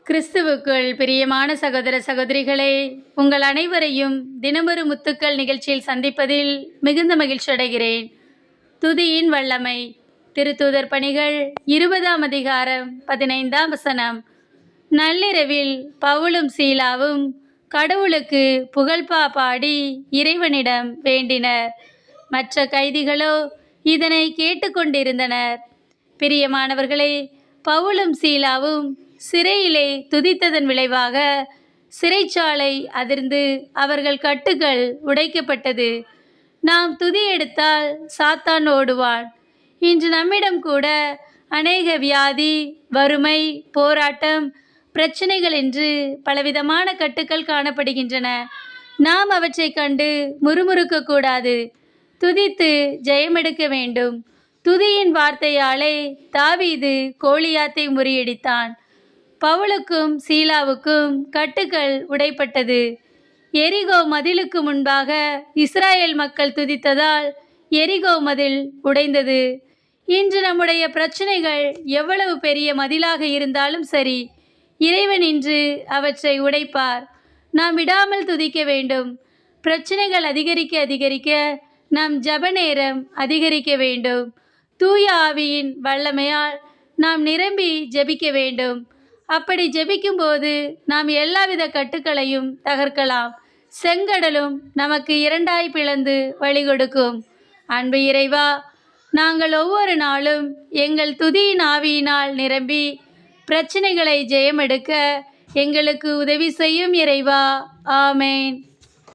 கிறிஸ்துவுக்குள் பிரியமான சகோதர சகோதரிகளே, உங்கள் அனைவரையும் தினமொரு முத்துக்கள் நிகழ்ச்சியில் சந்திப்பதில் மிகுந்த மகிழ்ச்சி அடைகிறேன். துதியின் வல்லமை. திருத்தூதர் பணிகள் 20ஆம் அதிகாரம் 15ஆம் வசனம். நள்ளிரவில் பவுலும் சீலாவும் கடவுளுக்கு புகழ்பா பாடி இறைவனிடம் வேண்டினர். மற்ற கைதிகளோ இதனை கேட்டுக்கொண்டிருந்தனர். பிரியமானவர்களே, பவுலும் சீலாவும் சிறையிலே துதித்ததன் விளைவாக சிறைச்சாலை அதிர்ந்து அவர்கள் கட்டுகள் உடைக்கப்பட்டது. நாம் துதி எடுத்தால் சாத்தான் ஓடுவான். இன்று நம்மிடம் கூட அநேக வியாதி, வறுமை, போராட்டம், பிரச்சனைகள் என்று பலவிதமான கட்டுக்கள் காணப்படுகின்றன. நாம் அவற்றை கண்டு முறுமுறுக்கக்கூடாது. துதித்து ஜெயமெடுக்க வேண்டும். துதியின் வார்த்தையாலே தாவீது கோலியாத்தை முறியடித்தான். பவுலுக்கும் சீலாவுக்கும் கட்டுகள் உடைப்பட்டது. எரிகோ மதிலுக்கு முன்பாக இஸ்ராயேல் மக்கள் துதித்ததால் எரிகோ மதில் உடைந்தது. இன்று நம்முடைய பிரச்சனைகள் எவ்வளவு பெரிய மதிலாக இருந்தாலும் சரி, இறைவன் இன்று அவற்றை உடைப்பார். நாம் விடாமல் துதிக்க வேண்டும். பிரச்சனைகள் அதிகரிக்க அதிகரிக்க நம் ஜெப நேரம் அதிகரிக்க வேண்டும். தூய ஆவியின் வல்லமையால் நாம் நிரம்பி ஜெபிக்க வேண்டும். அப்படி ஜெபிக்கும்போது நாம் எல்லாவித கட்டுக்களையும் தகர்க்கலாம். செங்கடலும் நமக்கு இரண்டாய் பிளந்து வழி கொடுக்கும். அன்பு இறைவா, நாங்கள் ஒவ்வொரு நாளும் எங்கள் துதியின் ஆவியினால் நிரம்பி பிரச்சனைகளை ஜெயமெடுக்க எங்களுக்கு உதவி செய்யும் இறைவா. ஆமேன்.